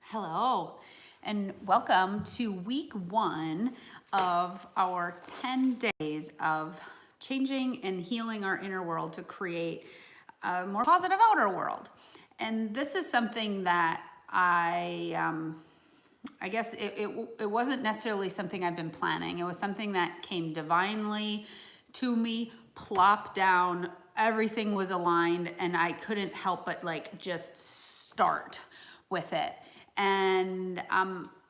Hello, and welcome to week 1 of our 10 days of changing and healing our inner world to create a more positive outer world. And this is something that I guess it wasn't necessarily something I've been planning. It was something that came divinely to me, plopped down, everything was aligned, and I couldn't help but just start with it. And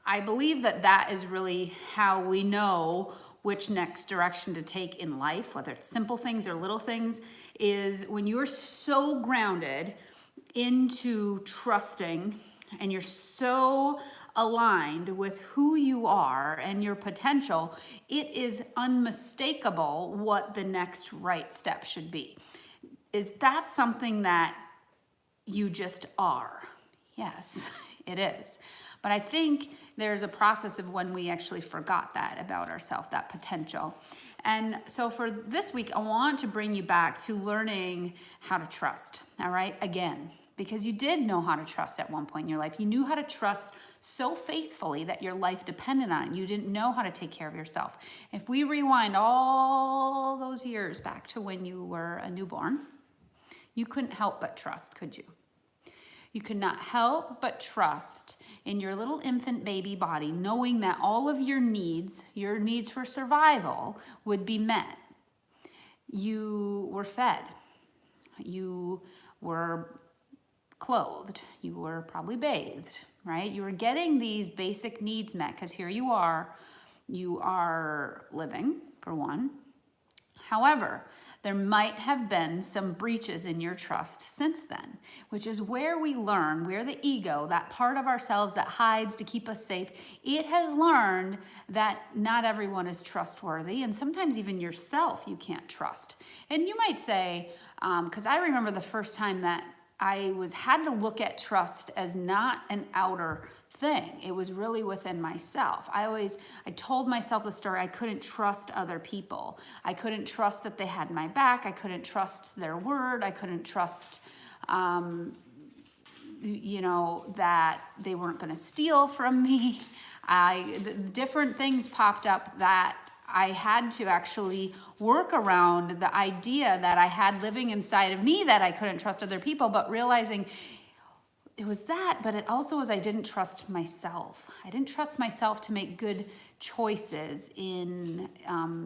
I believe that is really how we know which next direction to take in life, whether it's simple things or little things, is when you're so grounded into trusting and you're so aligned with who you are and your potential, it is unmistakable what the next right step should be. Is that something that you just are? Yes, it is. But I think there's a process of when we actually forgot that about ourselves, that potential. And so for this week, I want to bring you back to learning how to trust, all right, again, because you did know how to trust at one point in your life. You knew how to trust so faithfully that your life depended on it. You didn't know how to take care of yourself. If we rewind all those years back to when you were a newborn, you couldn't help but trust, could you? You could not help but trust in your little infant baby body, knowing that all of your needs for survival, would be met. You were fed. You were clothed. You were probably bathed, right? You were getting these basic needs met because here you are living, for one. However, there might have been some breaches in your trust since then, which is where we learn, where the ego, that part of ourselves that hides to keep us safe, it has learned that not everyone is trustworthy, and sometimes even yourself you can't trust. And you might say, because I remember the first time that I had to look at trust as not an outer thing. It was really within myself. I told myself the story. I couldn't trust other people. I couldn't trust that they had my back. I couldn't trust their word. I couldn't trust, that they weren't going to steal from me. Different things popped up that I had to actually work around the idea that I had living inside of me that I couldn't trust other people, but realizing it was that, but it also was I didn't trust myself. I didn't trust myself to make good choices in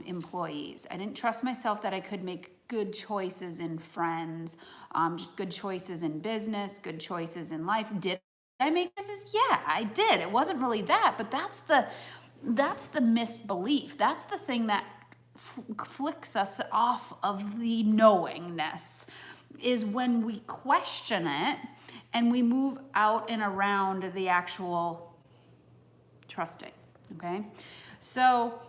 employees. I didn't trust myself that I could make good choices in friends, just good choices in business, good choices in life. Did I make choices? Yeah, I did. It wasn't really that, but that's the misbelief. That's the thing that flicks us off of the knowingness, is when we question it and we move out and around the actual trusting, okay? So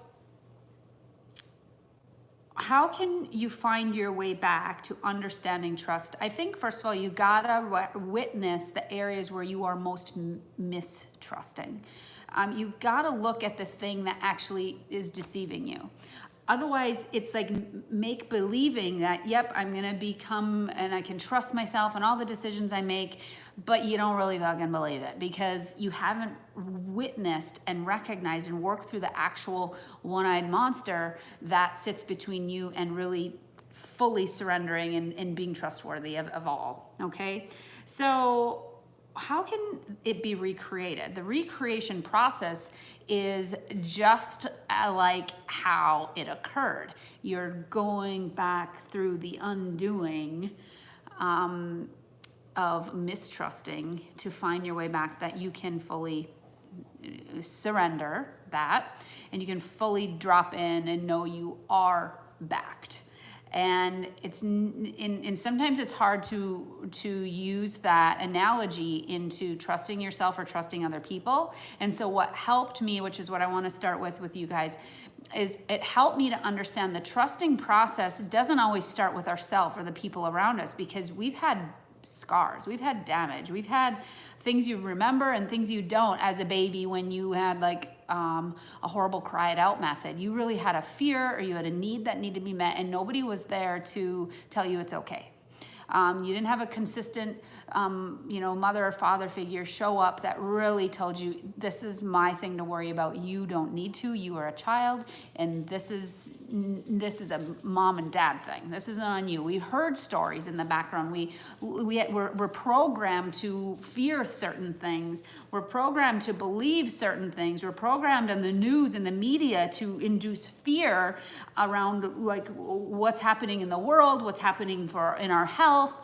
how can you find your way back to understanding trust? I think, first of all, you gotta witness the areas where you are most mistrusting. You gotta look at the thing that actually is deceiving you. Otherwise, it's like make believing that, yep, I'm gonna become, and I can trust myself and all the decisions I make, but you don't really fucking believe it because you haven't witnessed and recognized and worked through the actual one-eyed monster that sits between you and really fully surrendering and being trustworthy of all, okay? So how can it be recreated? The recreation process is just like how it occurred. You're going back through the undoing of mistrusting to find your way back, that you can fully surrender that and you can fully drop in and know you are backed. And sometimes it's hard to use that analogy into trusting yourself or trusting other people. And so what helped me, which is what I want to start with you guys, is it helped me to understand the trusting process doesn't always start with ourselves or the people around us, because we've had scars, we've had damage, we've had things you remember and things you don't as a baby when you had a horrible cry it out method. You really had a fear or you had a need that needed to be met and nobody was there to tell you it's okay. You didn't have a consistent mother or father figure show up that really told you, this is my thing to worry about. You don't need to. You are a child, and this is a mom and dad thing. This isn't on you. We heard stories in the background. We're programmed to fear certain things. We're programmed to believe certain things. We're programmed in the news and the media to induce fear around like what's happening in the world, what's happening in our health.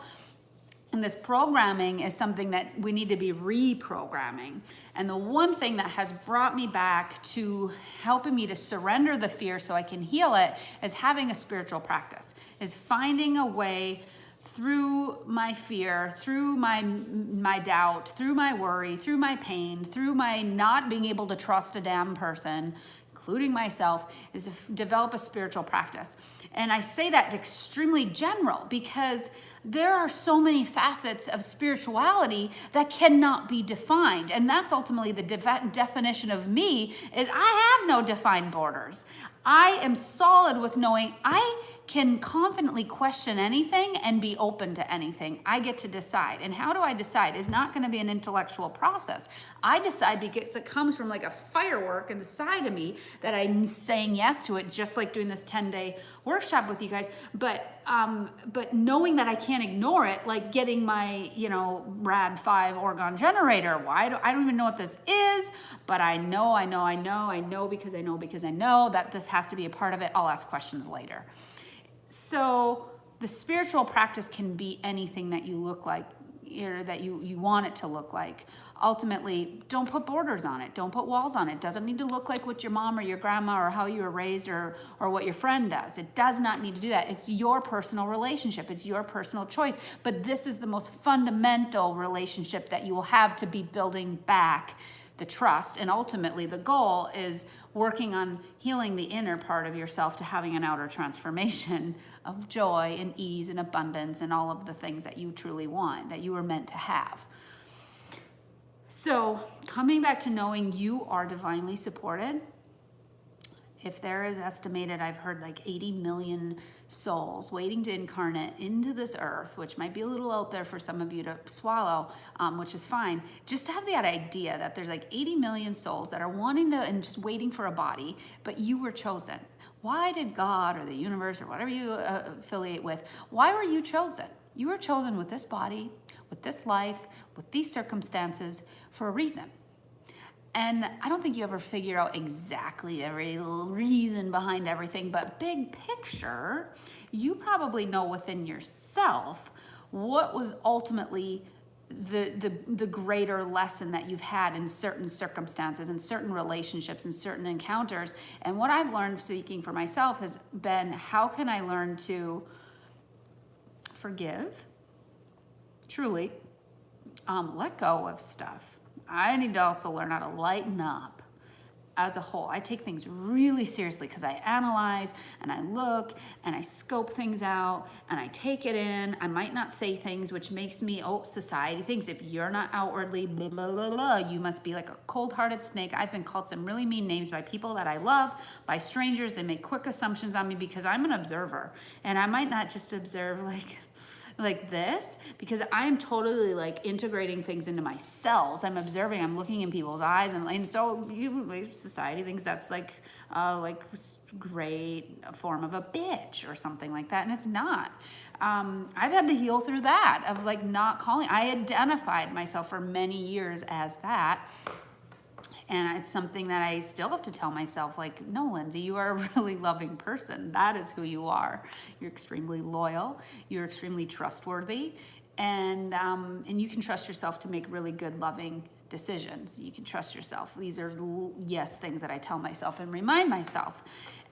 And this programming is something that we need to be reprogramming. And the one thing that has brought me back to helping me to surrender the fear so I can heal it is having a spiritual practice, is finding a way through my fear, through my doubt, through my worry, through my pain, through my not being able to trust a damn person, including myself, is to develop a spiritual practice. And I say that extremely general because there are so many facets of spirituality that cannot be defined. And that's ultimately the definition of me, is I have no defined borders. I am solid with knowing I can confidently question anything and be open to anything. I get to decide. And how do I decide? It's not going to be an intellectual process. I decide because it comes from like a firework inside of me that I'm saying yes to it, just like doing this 10-day workshop with you guys. But knowing that I can't ignore it, like getting my, Rad 5 Orgon generator. I don't even know what this is, but I know because I know that this has to be a part of it. I'll ask questions later. So the spiritual practice can be anything that you look like, or that you want it to look like. Ultimately, don't put borders on it. Don't put walls on it. It doesn't need to look like what your mom or your grandma or how you were raised or what your friend does. It does not need to do that. It's your personal relationship. It's your personal choice. But this is the most fundamental relationship that you will have to be building back the trust. And ultimately, the goal is working on healing the inner part of yourself to having an outer transformation of joy and ease and abundance and all of the things that you truly want, that you were meant to have. So coming back to knowing you are divinely supported, if there is estimated, I've heard like 80 million souls waiting to incarnate into this earth, which might be a little out there for some of you to swallow, which is fine. Just to have that idea that there's like 80 million souls that are wanting to and just waiting for a body, but you were chosen. Why did God or the universe or whatever you affiliate with, why were you chosen? You were chosen with this body, with this life, with these circumstances for a reason. And I don't think you ever figure out exactly every little reason behind everything, but big picture, you probably know within yourself what was ultimately the greater lesson that you've had in certain circumstances and certain relationships and certain encounters. And what I've learned, speaking for myself, has been, how can I learn to forgive, truly, let go of stuff. I need to also learn how to lighten up as a whole. I take things really seriously because I analyze and I look and I scope things out and I take it in. I might not say things which makes me, society thinks if you're not outwardly blah, blah, blah, blah, you must be like a cold-hearted snake. I've been called some really mean names by people that I love, by strangers. They make quick assumptions on me because I'm an observer. And I might not just observe like this, because I'm totally like integrating things into my cells. I'm observing, I'm looking in people's eyes, and so society thinks that's like great form of a bitch or something like that, and it's not. I've had to heal through that, of like not calling. I identified myself for many years as that. And it's something that I still have to tell myself, like, no, Lindsay, you are a really loving person. That is who you are. You're extremely loyal. You're extremely trustworthy. And you can trust yourself to make really good, loving decisions. You can trust yourself. These are, things that I tell myself and remind myself.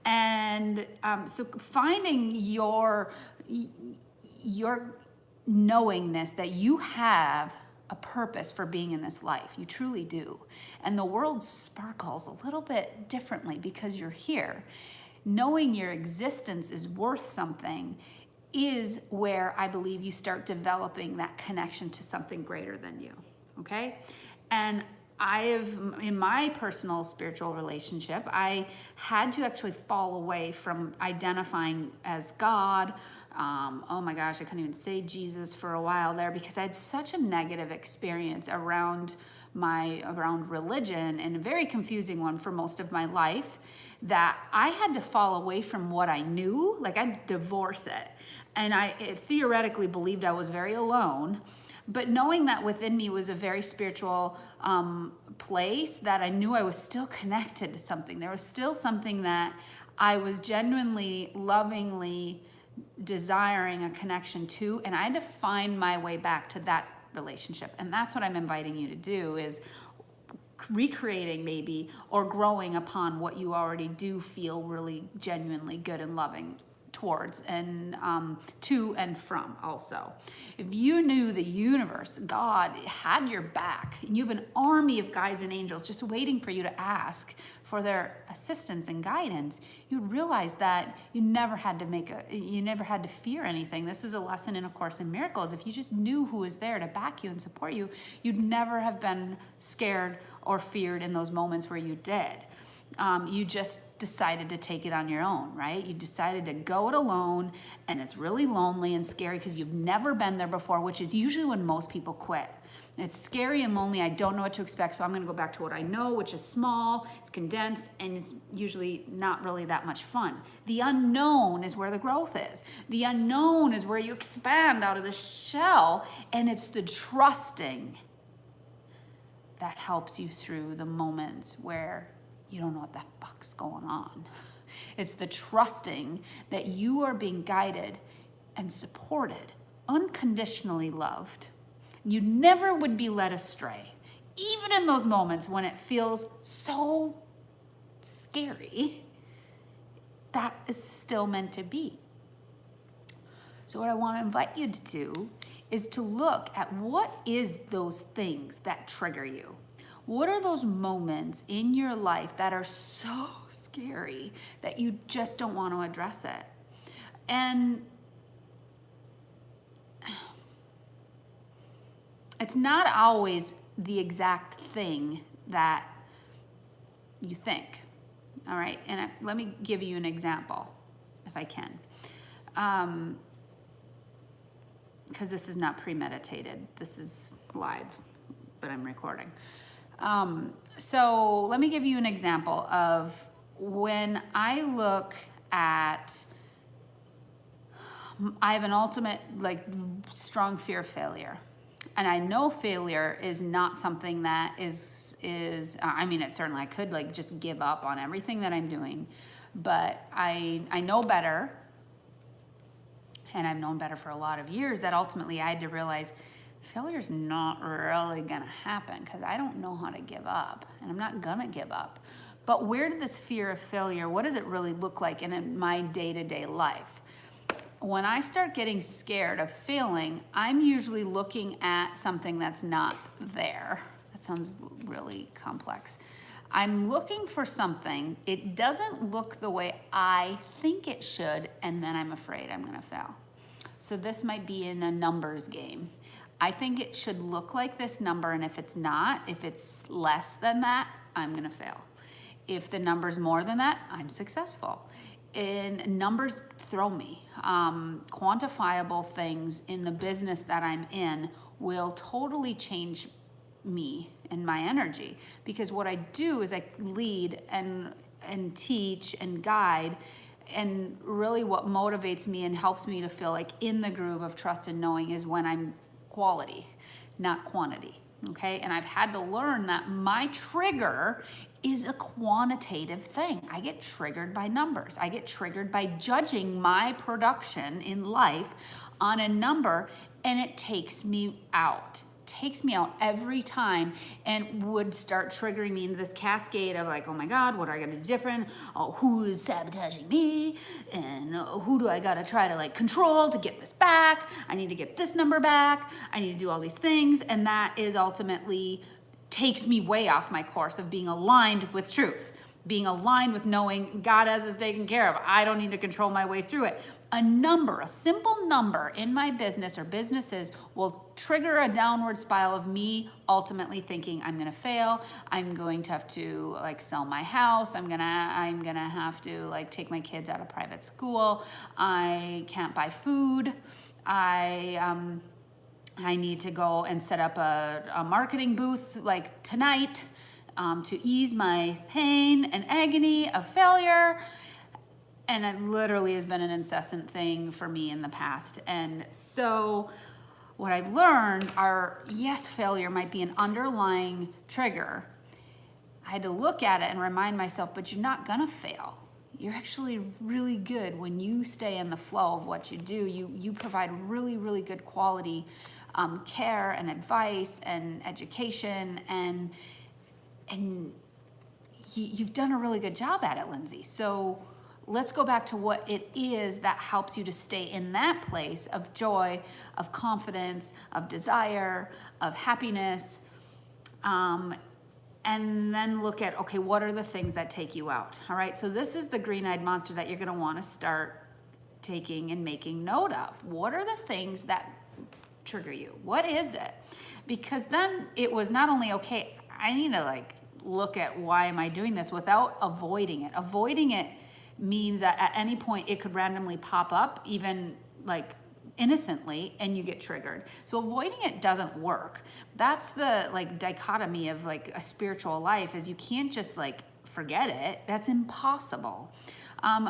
And so finding your knowingness that you have a purpose for being in this life. You truly do. And the world sparkles a little bit differently because you're here. Knowing your existence is worth something is where I believe you start developing that connection to something greater than you. Okay? And in my personal spiritual relationship, I had to actually fall away from identifying as God, Oh my gosh, I couldn't even say Jesus for a while there because I had such a negative experience around religion, and a very confusing one for most of my life, that I had to fall away from what I knew. Like, I'd divorce it. And I theoretically believed I was very alone, but knowing that within me was a very spiritual place, that I knew I was still connected to something. There was still something that I was genuinely, lovingly desiring a connection to, and I had to find my way back to that relationship. And that's what I'm inviting you to do, is recreating maybe, or growing upon what you already do feel really genuinely good and loving towards, and to and from also. If you knew the universe, God, had your back, and you have an army of guides and angels just waiting for you to ask for their assistance and guidance, you'd realize that you never had to fear anything. This is a lesson in A Course in Miracles. If you just knew who was there to back you and support you, you'd never have been scared or feared in those moments where you did. You just decided to take it on your own, right? You decided to go it alone, and it's really lonely and scary because you've never been there before, which is usually when most people quit. It's scary and lonely. I don't know what to expect, so I'm going to go back to what I know, which is small, it's condensed, and it's usually not really that much fun. The unknown is where the growth is. The unknown is where you expand out of the shell, and it's the trusting that helps you through the moments where you don't know what the fuck's going on. It's the trusting that you are being guided and supported, unconditionally loved. You never would be led astray, even in those moments when it feels so scary. That is still meant to be. So what I want to invite you to do is to look at what is those things that trigger you. What are those moments in your life that are so scary that you just don't want to address it? And it's not always the exact thing that you think. All right, and let me give you an example, if I can. Because this is not premeditated. This is live, but I'm recording. So let me give you an example of when I look at, I have an ultimate, strong fear of failure. And I know failure is not something that is it certainly, I could just give up on everything that I'm doing, but I know better, and I've known better for a lot of years, that ultimately I had to realize failure's not really gonna happen because I don't know how to give up, and I'm not gonna give up. But where did this fear of failure, what does it really look like in my day-to-day life? When I start getting scared of failing, I'm usually looking at something that's not there. That sounds really complex. I'm looking for something, it doesn't look the way I think it should, and then I'm afraid I'm gonna fail. So this might be in a numbers game. I think it should look like this number, and if it's not, if it's less than that, I'm gonna fail. If the number's more than that, I'm successful. And numbers throw me. Quantifiable things in the business that I'm in will totally change me and my energy, because what I do is I lead and teach and guide, and really what motivates me and helps me to feel like in the groove of trust and knowing is when I'm quality, not quantity. Okay, and I've had to learn that my trigger is a quantitative thing. I get triggered by numbers. I get triggered by judging my production in life on a number, and it takes me out. Takes me out every time, and would start triggering me into this cascade of oh my God, what do I gotta do different? Oh, who is sabotaging me? And who do I gotta try to control to get this back? I need to get this number back. I need to do all these things. And that is ultimately takes me way off my course of being aligned with truth, being aligned with knowing God has this taken care of. I don't need to control my way through it. a number, a simple number in my business or businesses will trigger a downward spiral of me ultimately thinking I'm gonna fail. I'm going to have to like sell my house. I'm gonna have to like take my kids out of private school. I can't buy food. I need to go and set up a marketing booth like tonight to ease my pain and agony of failure. And it literally has been an incessant thing for me in the past. And so what I've learned are, yes, failure might be an underlying trigger. I had to look at it and remind myself, but you're not gonna fail. You're actually really good when you stay in the flow of what you do. You provide really, really good quality care and advice and education, and you've done a really good job at it, Lindsay. So let's go back to what it is that helps you to stay in that place of joy, of confidence, of desire, of happiness. And then look at, okay, what are the things that take you out? All right, so this is the green-eyed monster that you're gonna wanna start taking and making note of. What are the things that trigger you? What is it? Because then it was not only, okay, I need to like look at why am I doing this without avoiding it. Avoiding it means that at any point it could randomly pop up, even like innocently, and you get triggered. So avoiding it doesn't work. That's the like dichotomy of like a spiritual life, is you can't just like forget it. That's impossible.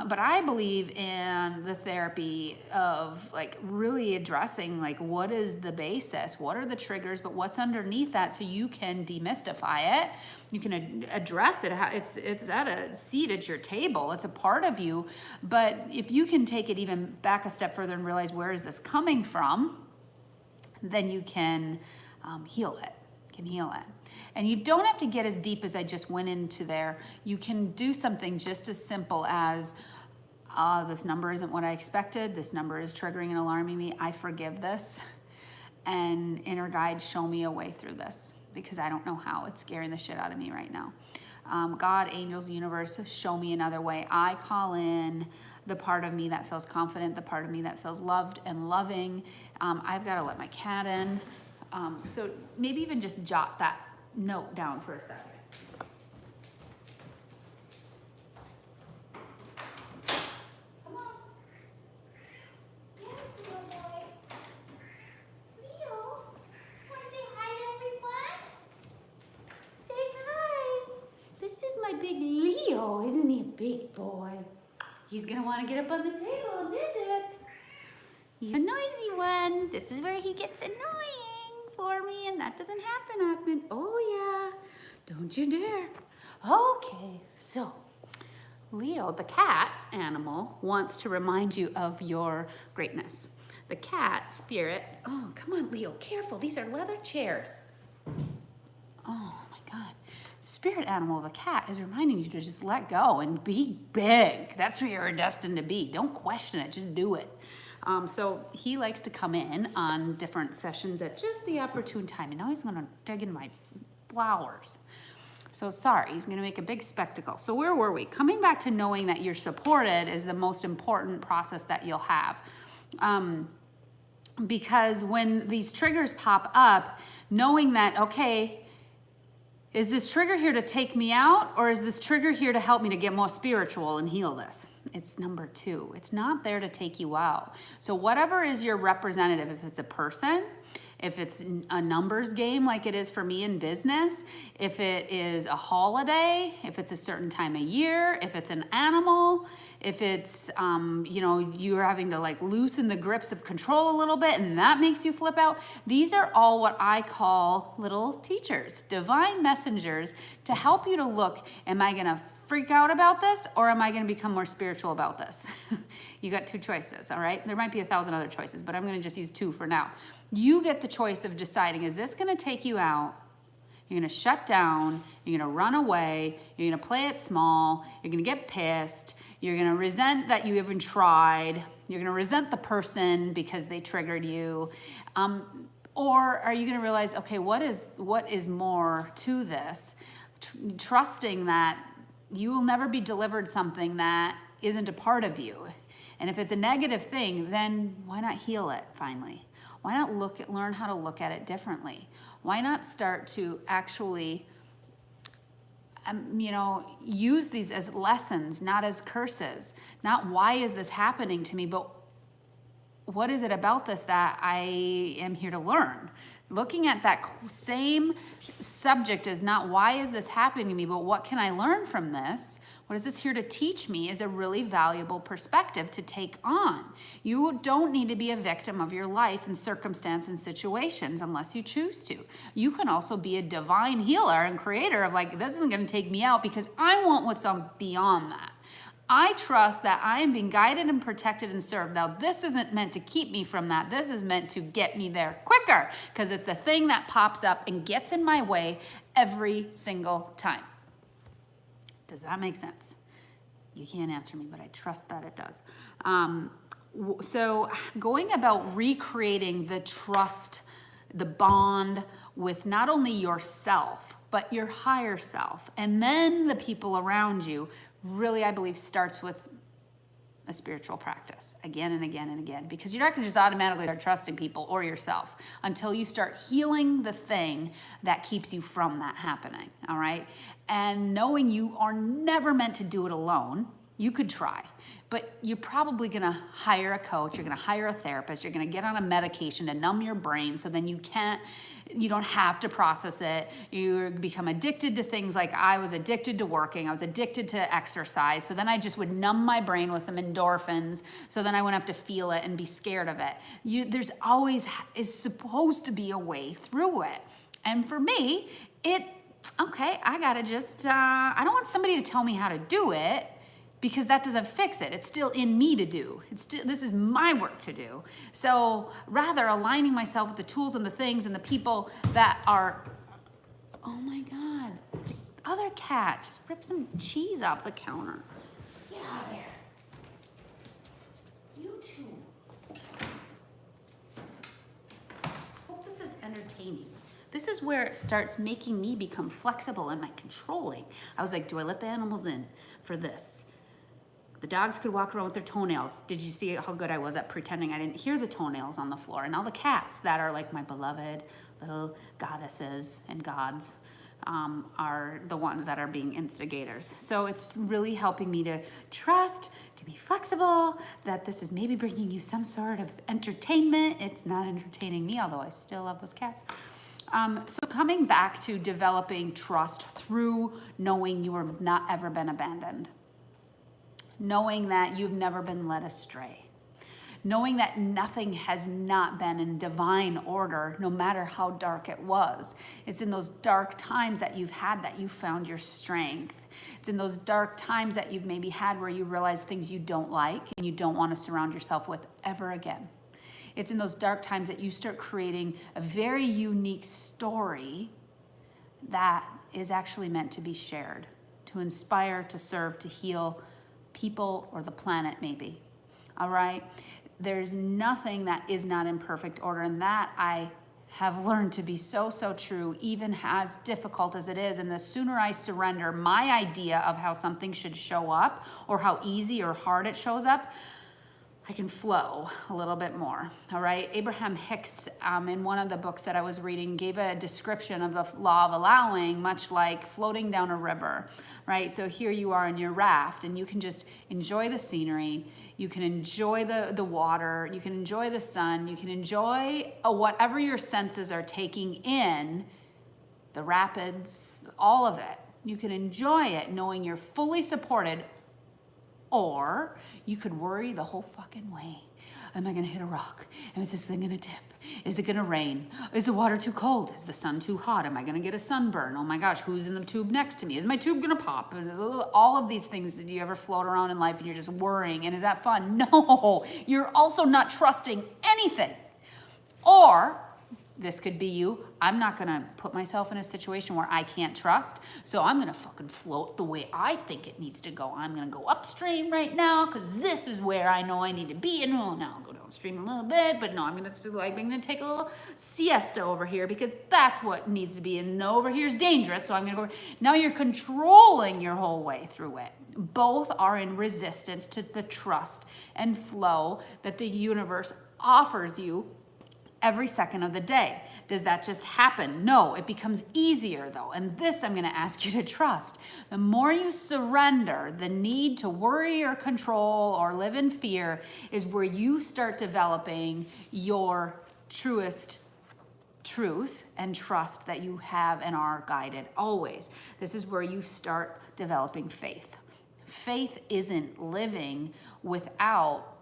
But I believe in the therapy of like really addressing like what is the basis, what are the triggers, but what's underneath that, so you can demystify it. You can address it. It's at a seat at your table. It's a part of you. But if you can take it even back a step further and realize where is this coming from, then you can heal it. Can heal it. And you don't have to get as deep as I just went into there. You can do something just as simple as, this number isn't what I expected. This number is triggering and alarming me. I forgive this. And inner guide, show me a way through this, because I don't know how. It's scaring the shit out of me right now. God, angels, universe, show me another way. I call in the part of me that feels confident, the part of me that feels loved and loving. I've got to let my cat in. So maybe even just jot that note down for a second. Come on. Yes, little boy. Leo, want to say hi to everyone? Say hi. This is my big Leo. Isn't he a big boy? He's going to want to get up on the table and visit. He's a noisy one. This is where he gets annoying for me, and that doesn't happen often. Oh yeah, don't you dare. Okay, so Leo, the cat animal, wants to remind you of your greatness. The cat spirit, oh, come on, Leo, careful, these are leather chairs. Oh my God. Spirit animal of a cat is reminding you to just let go and be big. That's where you're destined to be. Don't question it, just do it. So he likes to come in on different sessions at just the opportune time. And now he's gonna dig in my flowers. So sorry, he's gonna make a big spectacle. So where were we? Coming back to knowing that you're supported is the most important process that you'll have. Because when these triggers pop up, knowing that, okay, is this trigger here to take me out, or is this trigger here to help me to get more spiritual and heal this? It's number two. It's not there to take you out. So whatever is your representative, if it's a person, if it's a numbers game like it is for me in business, if it is a holiday, if it's a certain time of year, if it's an animal, if it's, you're having to like loosen the grips of control a little bit and that makes you flip out. These are all what I call little teachers, divine messengers to help you to look, am I gonna freak out about this, or am I gonna become more spiritual about this? You got two choices, all right? There might be 1,000 other choices, but I'm gonna just use two for now. You get the choice of deciding, is this gonna take you out? You're gonna shut down, you're gonna run away, you're gonna play it small, you're gonna get pissed, you're gonna resent that you even tried, you're gonna resent the person because they triggered you, or are you gonna realize, okay, what is more to this? Trusting that you will never be delivered something that isn't a part of you. And if it's a negative thing, then why not heal it finally? Why not learn how to look at it differently? Why not start to actually, use these as lessons, not as curses? Not why is this happening to me, but what is it about this that I am here to learn? Looking at that same subject as not why is this happening to me, but what can I learn from this? What is this here to teach me is a really valuable perspective to take on. You don't need to be a victim of your life and circumstance and situations unless you choose to. You can also be a divine healer and creator of like, this isn't going to take me out because I want what's on beyond that. I trust that I am being guided and protected and served. Now, this isn't meant to keep me from that. This is meant to get me there quicker because it's the thing that pops up and gets in my way every single time. Does that make sense? You can't answer me, but I trust that it does. So going about recreating the trust, the bond with not only yourself, but your higher self, and then the people around you, really, I believe, starts with a spiritual practice again and again and again, because you're not going to just automatically start trusting people or yourself until you start healing the thing that keeps you from that happening, all right? And knowing you are never meant to do it alone. You could try, but you're probably going to hire a coach, you're going to hire a therapist, you're going to get on a medication to numb your brain so then you don't have to process it. You become addicted to things like I was addicted to working, I was addicted to exercise, so then I just would numb my brain with some endorphins so then I wouldn't have to feel it and be scared of it. There's always is supposed to be a way through it. And for me, I gotta just, I don't want somebody to tell me how to do it, because that doesn't fix it. It's still in me to do. This is my work to do. So rather aligning myself with the tools and the things and the people that are, oh my God, other cat, just rip some cheese off the counter. Get out of here. You too. Hope this is entertaining. This is where it starts making me become flexible in my controlling. I was like, do I let the animals in for this? The dogs could walk around with their toenails. Did you see how good I was at pretending I didn't hear the toenails on the floor? And all the cats that are like my beloved little goddesses and gods are the ones that are being instigators. So it's really helping me to trust, to be flexible, that this is maybe bringing you some sort of entertainment. It's not entertaining me, although I still love those cats. So coming back to developing trust through knowing you have not ever been abandoned. Knowing that you've never been led astray. Knowing that nothing has not been in divine order, no matter how dark it was. It's in those dark times that you've had that you found your strength. It's in those dark times that you've maybe had where you realize things you don't like and you don't want to surround yourself with ever again. It's in those dark times that you start creating a very unique story that is actually meant to be shared, to inspire, to serve, to heal people or the planet maybe, all right? There's nothing that is not in perfect order, and that I have learned to be so, so true, even as difficult as it is. And the sooner I surrender my idea of how something should show up or how easy or hard it shows up, I can flow a little bit more, all right? Abraham Hicks, in one of the books that I was reading, gave a description of the law of allowing, much like floating down a river, right? So here you are in your raft, and you can just enjoy the scenery, you can enjoy the water, you can enjoy the sun, you can enjoy whatever your senses are taking in, the rapids, all of it. You can enjoy it knowing you're fully supported. Or you could worry the whole fucking way. Am I gonna hit a rock? Is this thing gonna tip? Is it gonna rain? Is the water too cold? Is the sun too hot? Am I gonna get a sunburn? Oh my gosh, who's in the tube next to me? Is my tube gonna pop? All of these things that you ever float around in life and you're just worrying, and is that fun? No, you're also not trusting anything. Or This could be you. I'm not gonna put myself in a situation where I can't trust. So I'm gonna fucking float the way I think it needs to go. I'm gonna go upstream right now because this is where I know I need to be. And now I'll go downstream a little bit, but no, I'm gonna take a little siesta over here because that's what needs to be. And over here is dangerous, so I'm gonna go. Now you're controlling your whole way through it. Both are in resistance to the trust and flow that the universe offers you every second of the day. Does that just happen? No, it becomes easier though. And this I'm going to ask you to trust. The more you surrender the need to worry or control or live in fear is where you start developing your truest truth and trust that you have and are guided always. This is where you start developing faith. Faith isn't living without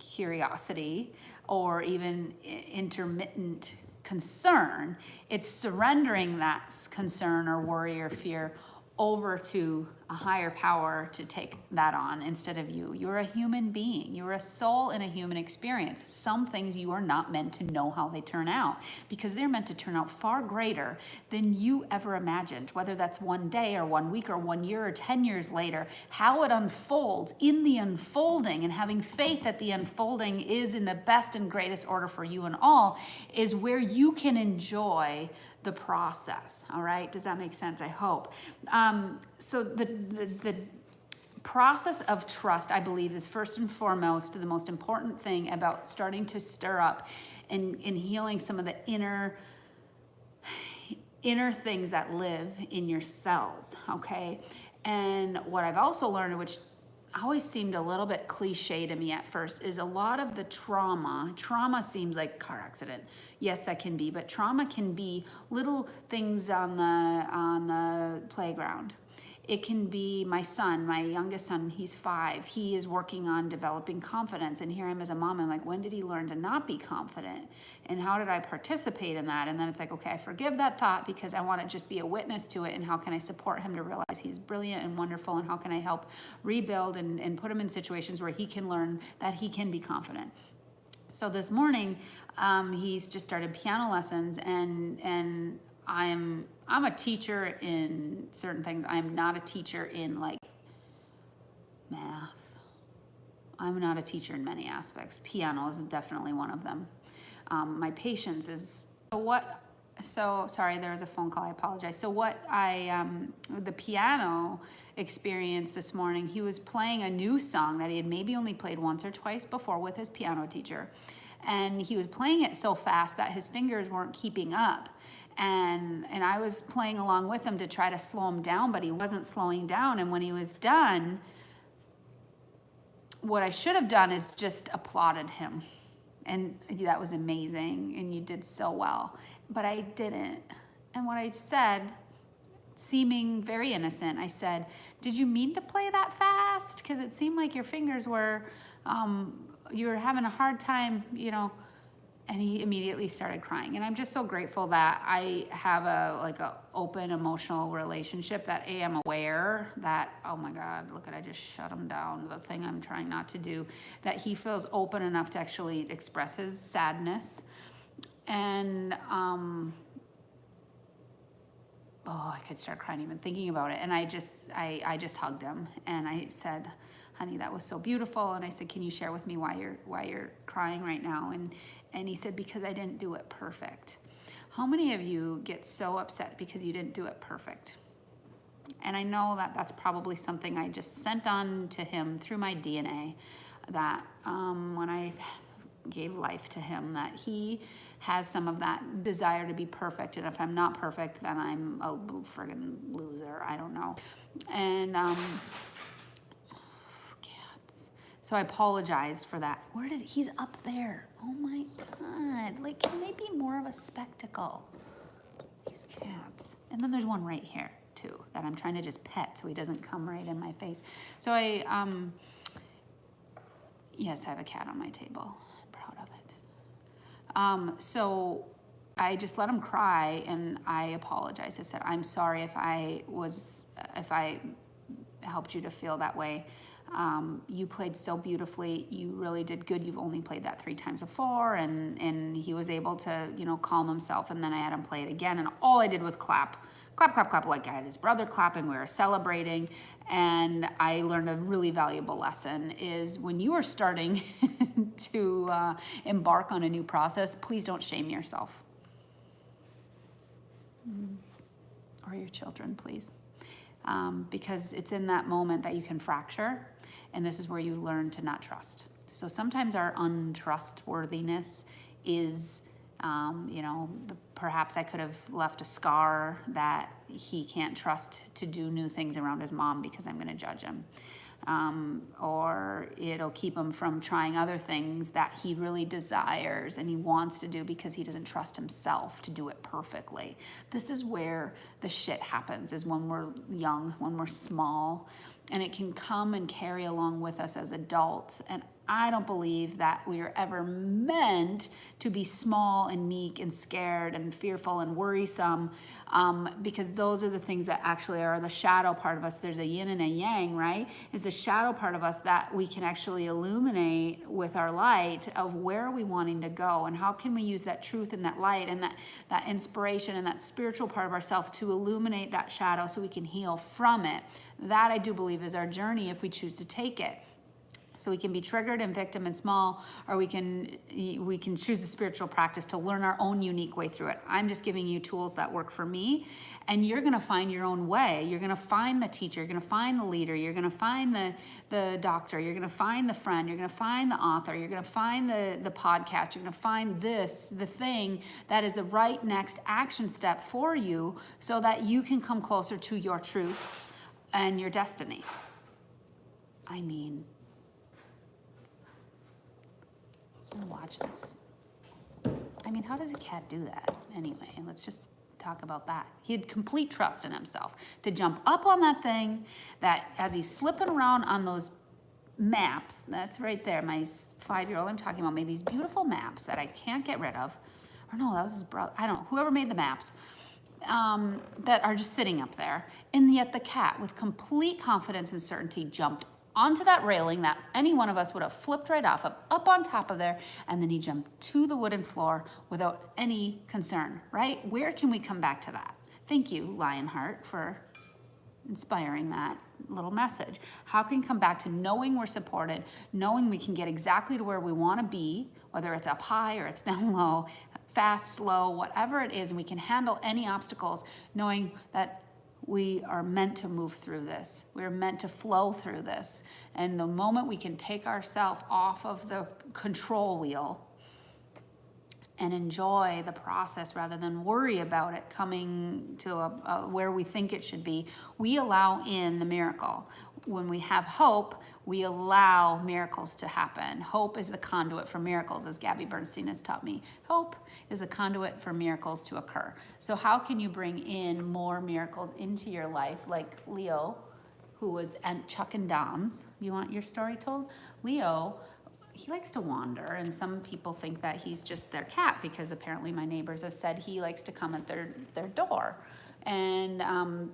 curiosity or even intermittent concern. It's surrendering that concern or worry or fear over to a higher power to take that on instead of you. You're a human being. You're a soul in a human experience. Some things you are not meant to know how they turn out because they're meant to turn out far greater than you ever imagined, whether that's one day or 1 week or 1 year or 10 years later. How it unfolds in the unfolding and having faith that the unfolding is in the best and greatest order for you and all is where you can enjoy the process. All right, does that make sense? I hope. So the process of trust, I believe, is first and foremost the most important thing about starting to stir up and healing some of the inner things that live in your cells. Okay, and what I've also learned, which always seemed a little bit cliche to me at first, is a lot of the trauma seems like car accident. Yes, that can be, but trauma can be little things on the playground. It can be my son, my youngest son, he's 5. He is working on developing confidence. And here I am as a mom, I'm like, when did he learn to not be confident? And how did I participate in that? And then it's like, okay, I forgive that thought because I want to just be a witness to it. And how can I support him to realize he's brilliant and wonderful? And how can I help rebuild and put him in situations where he can learn that he can be confident? So this morning, he's just started piano lessons, and I'm a teacher in certain things. I'm not a teacher in like math. I'm not a teacher in many aspects. Piano is definitely one of them. My patience is sorry, there was a phone call. I apologize. So the piano experience this morning, he was playing a new song that he had maybe only played once or twice before with his piano teacher. And he was playing it so fast that his fingers weren't keeping up. And I was playing along with him to try to slow him down, but he wasn't slowing down. And when he was done, what I should have done is just applauded him. And that was amazing, and you did so well. But I didn't. And what I said, seeming very innocent, I said, did you mean to play that fast? Because it seemed like your fingers were, you were having a hard time, And he immediately started crying. And I'm just so grateful that I have a open emotional relationship, that I am aware that, oh my God, look at, I just shut him down, the thing I'm trying not to do, that he feels open enough to actually express his sadness. And, I could start crying even thinking about it. And I just hugged him and I said, honey, that was so beautiful. And I said, can you share with me why you're crying right now? And he said, because I didn't do it perfect. How many of you get so upset because you didn't do it perfect? And I know that that's probably something I just sent on to him through my DNA, that when I gave life to him, that he has some of that desire to be perfect. And if I'm not perfect, then I'm a friggin' loser. I don't know. And so I apologized for that. He's up there. Oh my God. Like, can they be more of a spectacle? These cats. And then there's one right here too, that I'm trying to just pet so he doesn't come right in my face. So yes, I have a cat on my table. I'm proud of it. So I just let him cry and I apologized. I said, I'm sorry if I helped you to feel that way. You played so beautifully. You really did good. You've only played that 3 times before. And he was able to, calm himself. And then I had him play it again. And all I did was clap, clap, clap, clap. Like I had his brother clapping. We were celebrating. And I learned a really valuable lesson is when you are starting to embark on a new process, please don't shame yourself. Or your children, please. Because it's in that moment that you can fracture, and this is where you learn to not trust. So sometimes our untrustworthiness is, perhaps I could have left a scar that he can't trust to do new things around his mom because I'm going to judge him. Or it'll keep him from trying other things that he really desires and he wants to do because he doesn't trust himself to do it perfectly. This is where the shit happens, is when we're young, when we're small, and it can come and carry along with us as adults. And I don't believe that we are ever meant to be small and meek and scared and fearful and worrisome, because those are the things that actually are the shadow part of us. There's a yin and a yang, right? Is the shadow part of us that we can actually illuminate with our light of where are we wanting to go, and how can we use that truth and that light and that inspiration and that spiritual part of ourselves to illuminate that shadow so we can heal from it. That I do believe is our journey if we choose to take it. So we can be triggered and victim and small, or we can choose a spiritual practice to learn our own unique way through it. I'm just giving you tools that work for me, and you're going to find your own way. You're going to find the teacher, you're going to find the leader, you're going to find the doctor, you're going to find the friend, you're going to find the author, you're going to find the podcast, you're going to find the thing that is the right next action step for you so that you can come closer to your truth and your destiny. Watch this. How does a cat do that? Anyway, let's just talk about that. He had complete trust in himself to jump up on that thing that as he's slipping around on those maps, that's right there, my 5-year-old I'm talking about, made these beautiful maps that I can't get rid of. Or no, that was his brother. I don't know, whoever made the maps. That are just sitting up there. And yet the cat, with complete confidence and certainty, jumped onto that railing that any one of us would have flipped right off of, up on top of there, and then he jumped to the wooden floor without any concern, right? Where can we come back to that? Thank you, Lionheart, for inspiring that little message. How can we come back to knowing we're supported, knowing we can get exactly to where we want to be, whether it's up high or it's down low, fast, slow, whatever it is, and we can handle any obstacles, knowing that we are meant to move through this. We're meant to flow through this. And the moment we can take ourselves off of the control wheel and enjoy the process rather than worry about it coming to where we think it should be, we allow in the miracle. When we have hope, we allow miracles to happen. Hope is the conduit for miracles, as Gabby Bernstein has taught me. Hope is the conduit for miracles to occur. So how can you bring in more miracles into your life, like Leo, who was at Chuck and Don's? You want your story told? Leo, he likes to wander, and some people think that he's just their cat because apparently my neighbors have said he likes to come at their door. And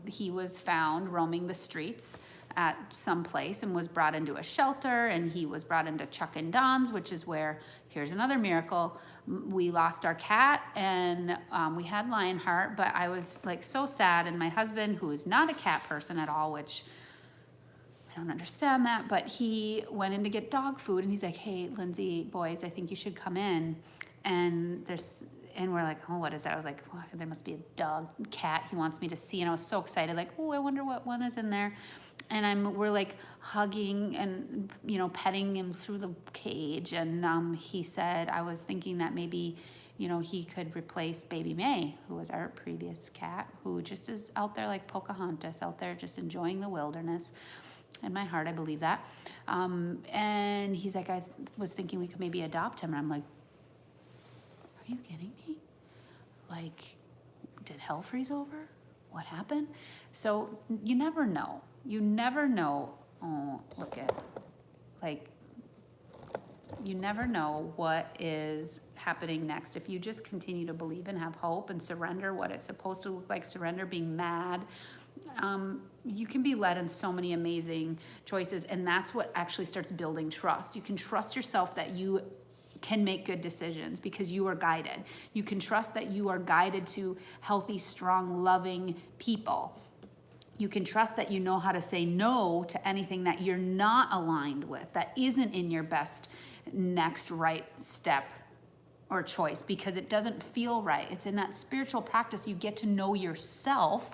he was found roaming the streets at some place and was brought into a shelter, and he was brought into Chuck and Don's, which is where, here's another miracle, we lost our cat, and we had Lionheart, but I was like so sad, and my husband, who is not a cat person at all, which I don't understand that, but he went in to get dog food, and he's like, hey, Lindsay, boys, I think you should come in, and we're like, oh, what is that? I was like, well, there must be a dog, cat he wants me to see, and I was so excited, like, oh, I wonder what one is in there. And we're like hugging and, petting him through the cage. And he said, I was thinking that maybe, he could replace Baby May, who was our previous cat, who just is out there like Pocahontas, out there just enjoying the wilderness. In my heart, I believe that. And he's like, I was thinking we could maybe adopt him. And I'm like, are you kidding me? Like, did hell freeze over? What happened? So you never know. You never know. Oh, look at, you never know what is happening next. If you just continue to believe and have hope and surrender what it's supposed to look like, surrender being mad, you can be led in so many amazing choices, and that's what actually starts building trust. You can trust yourself that you can make good decisions because you are guided. You can trust that you are guided to healthy, strong, loving people. You can trust that you know how to say no to anything that you're not aligned with, that isn't in your best next right step or choice, because it doesn't feel right. It's in that spiritual practice you get to know yourself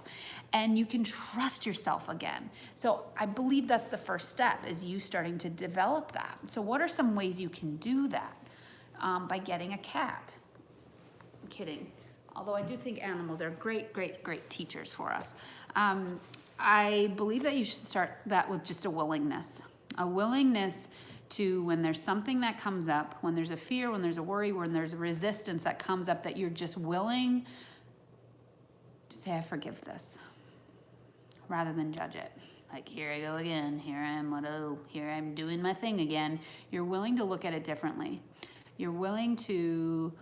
and you can trust yourself again. So I believe that's the first step, is you starting to develop that. So what are some ways you can do that? By getting a cat. I'm kidding. Although I do think animals are great, great, great teachers for us. I believe that you should start that with just a willingness to, when there's something that comes up, when there's a fear, when there's a worry, when there's a resistance that comes up, that you're just willing to say, I forgive this, rather than judge it. Like, here I go again, here I'm doing my thing again. You're willing to look at it differently. You're willing to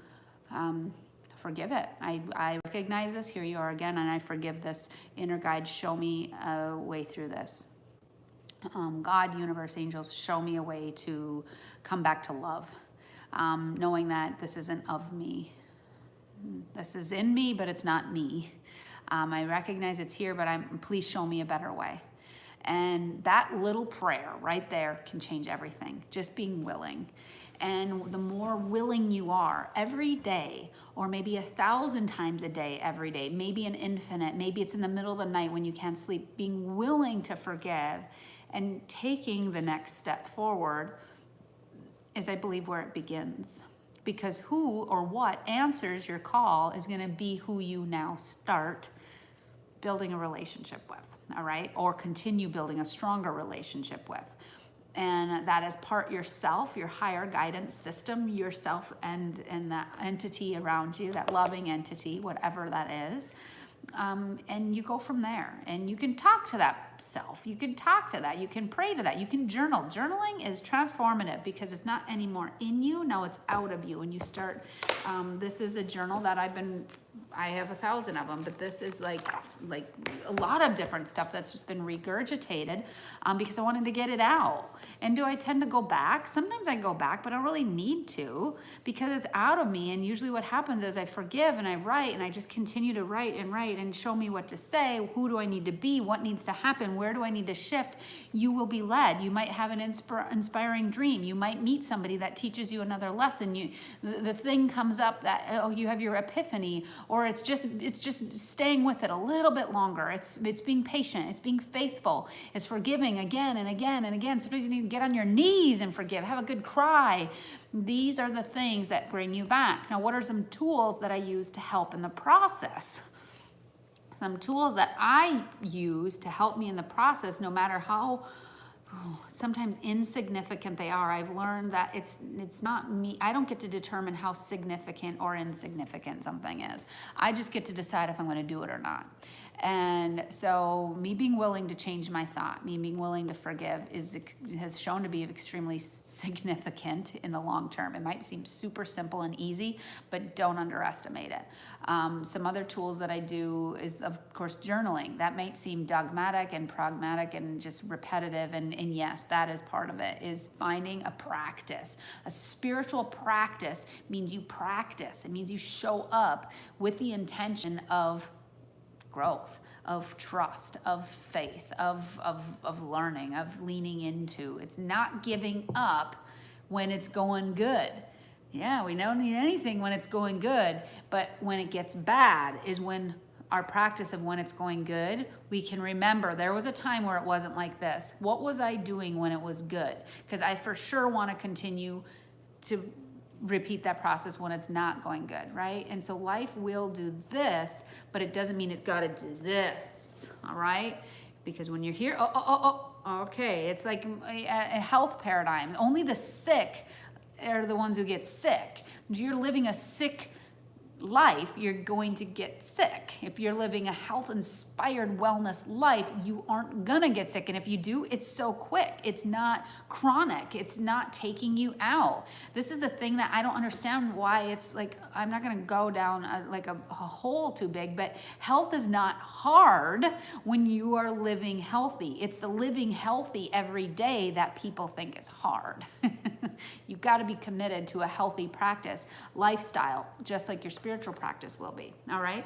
forgive it. I recognize this, here you are again, and I forgive this. Inner guide, show me a way through this. God, universe, angels, show me a way to come back to love, knowing that this isn't of me. This is in me, but it's not me. I recognize it's here, but please show me a better way. And that little prayer right there can change everything, just being willing. And the more willing you are every day, or maybe 1,000 times a day, every day, maybe an infinite, maybe it's in the middle of the night when you can't sleep, being willing to forgive and taking the next step forward is, I believe, where it begins. Because who or what answers your call is going to be who you now start building a relationship with, all right? Or continue building a stronger relationship with. And that is part yourself, your higher guidance system, yourself and the entity around you, that loving entity, whatever that is. And you go from there, and you can talk to that self. You can talk to that. You can pray to that. You can journal. Journaling is transformative because it's not anymore in you. Now it's out of you. And you start, this is a journal that I have 1,000 of them, but this is like a lot of different stuff that's just been regurgitated because I wanted to get it out. And do I tend to go back? Sometimes I go back, but I don't really need to because it's out of me. And usually what happens is I forgive and I write, and I just continue to write and show me what to say. Who do I need to be? What needs to happen? Where do I need to shift? You will be led. You might have an inspiring dream. You might meet somebody that teaches you another lesson. The thing comes up that, you have your epiphany, or it's just staying with it a little bit longer. It's being patient. It's being faithful. It's forgiving again and again and again. Sometimes you need to get on your knees and forgive. Have a good cry. These are the things that bring you back. Now, what are some tools that I use to help in the process? Some tools that I use to help me in the process, no matter how sometimes insignificant they are. I've learned that it's not me. I don't get to determine how significant or insignificant something is. I just get to decide if I'm going to do it or not. And so me being willing to change my thought, me being willing to forgive has shown to be extremely significant in the long term. It might seem super simple and easy, but don't underestimate it. Some other tools that I do is, of course, journaling. That might seem dogmatic and pragmatic and just repetitive, and yes, that is part of it, is finding a practice. A spiritual practice means you practice. It means you show up with the intention of growth, of trust, of faith, of learning, of leaning into. It's not giving up when it's going good. Yeah, we don't need anything when it's going good, but when it gets bad is when our practice of when it's going good, we can remember there was a time where it wasn't like this. What was I doing when it was good? Because I for sure want to continue to repeat that process when it's not going good, right? And so life will do this, but it doesn't mean it's got to do this, all right? Because when you're here, okay, it's like a health paradigm. Only the sick are the ones who get sick. You're living a sick life, you're going to get sick. If you're living a health-inspired wellness life, you aren't gonna get sick. And if you do, it's so quick. It's not chronic. It's not taking you out. This is the thing that I don't understand why it's like, I'm not gonna go down a hole too big, but health is not hard when you are living healthy. It's the living healthy every day that people think is hard. You've got to be committed to a healthy practice, lifestyle, just like your spiritual practice will be, all right?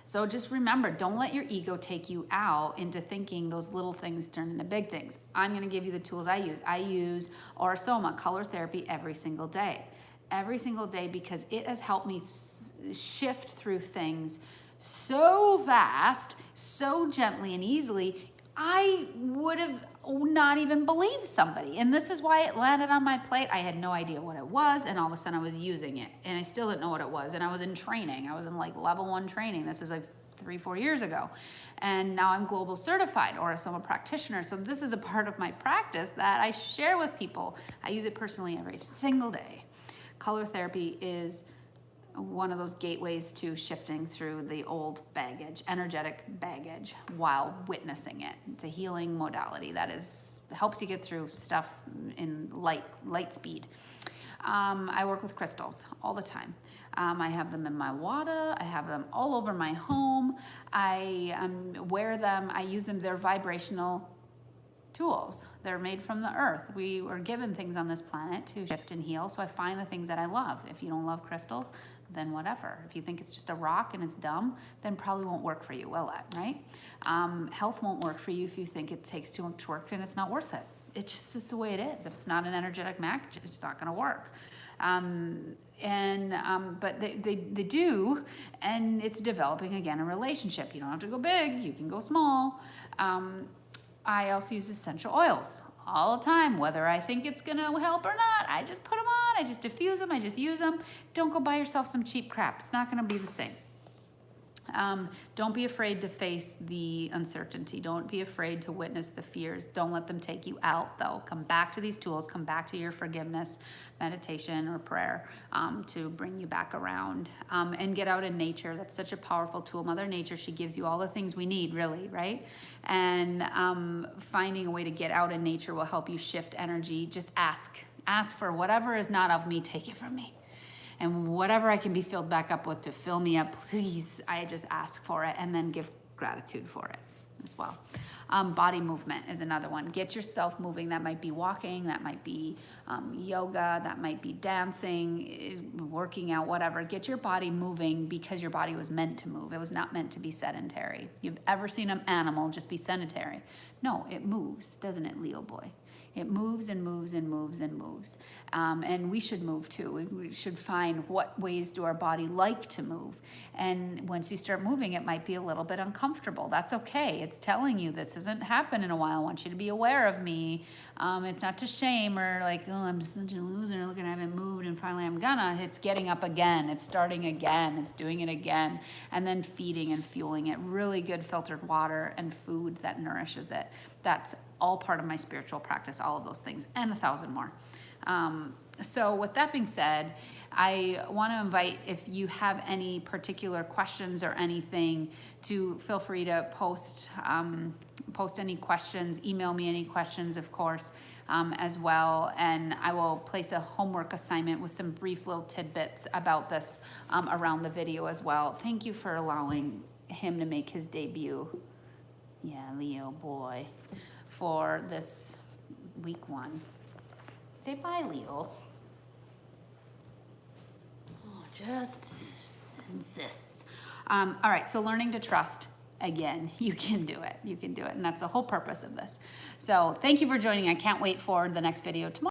So just remember, don't let your ego take you out into thinking those little things turn into big things. I'm going to give you the tools I use. I use Aura-Soma color therapy every single day, because it has helped me shift through things so fast, so gently and easily. I would have not even believed somebody. And this is why it landed on my plate. I had no idea what it was, and all of a sudden I was using it, and I still didn't know what it was. And I was in training. I was in like level 1 training. This was like 3-4 years ago. And now I'm global certified Aura-Soma practitioner. So this is a part of my practice that I share with people. I use it personally every single day. Color therapy is one of those gateways to shifting through the old baggage, energetic baggage, while witnessing it. It's a healing modality that helps you get through stuff in light speed. I work with crystals all the time. I have them in my wada. I have them all over my home. I wear them. I use them. They're vibrational tools. They're made from the earth. We were given things on this planet to shift and heal, so I find the things that I love. If you don't love crystals, then whatever. If you think it's just a rock and it's dumb, then probably won't work for you, will it, right? Health won't work for you if you think it takes too much work and it's not worth it. It's just this the way it is. If it's not an energetic match, it's not gonna work. But they do, and it's developing, again, a relationship. You don't have to go big, you can go small. I also use essential oils all the time, whether I think it's gonna help or not. I just put them on, I just diffuse them, I just use them. Don't go buy yourself some cheap crap. It's not gonna be the same. Don't be afraid to face the uncertainty. Don't be afraid to witness the fears. Don't let them take you out, though. Come back to these tools. Come back to your forgiveness meditation or prayer to bring you back around. And get out in nature. That's such a powerful tool. Mother Nature, she gives you all the things we need, really, right? And finding a way to get out in nature will help you shift energy. Just ask. Ask for whatever is not of me, take it from me. And whatever I can be filled back up with to fill me up, please, I just ask for it and then give gratitude for it as well. Body movement is another one. Get yourself moving. That might be walking, that might be yoga, that might be dancing, working out, whatever. Get your body moving because your body was meant to move. It was not meant to be sedentary. You've ever seen an animal just be sedentary? No, it moves, doesn't it, Leo boy? It moves and moves and moves and moves. And we should move too. We should find what ways do our body like to move. And once you start moving, it might be a little bit uncomfortable. That's okay. It's telling you this hasn't happened in a while. I want you to be aware of me. It's not to shame or like, oh, I'm just such a loser. Look, I haven't moved and finally I'm gonna. It's getting up again. It's starting again. It's doing it again. And then feeding and fueling it. Really good filtered water and food that nourishes it. That's all part of my spiritual practice, all of those things, and 1,000 more. So with that being said, I want to invite, if you have any particular questions or anything, to feel free to post any questions, email me any questions, of course, as well. And I will place a homework assignment with some brief little tidbits about this around the video as well. Thank you for allowing him to make his debut. Yeah, Leo boy, for this week 1. Say bye, Leo. Oh, just insists. All right, so learning to trust. Again, you can do it. You can do it, and that's the whole purpose of this. So thank you for joining. I can't wait for the next video tomorrow.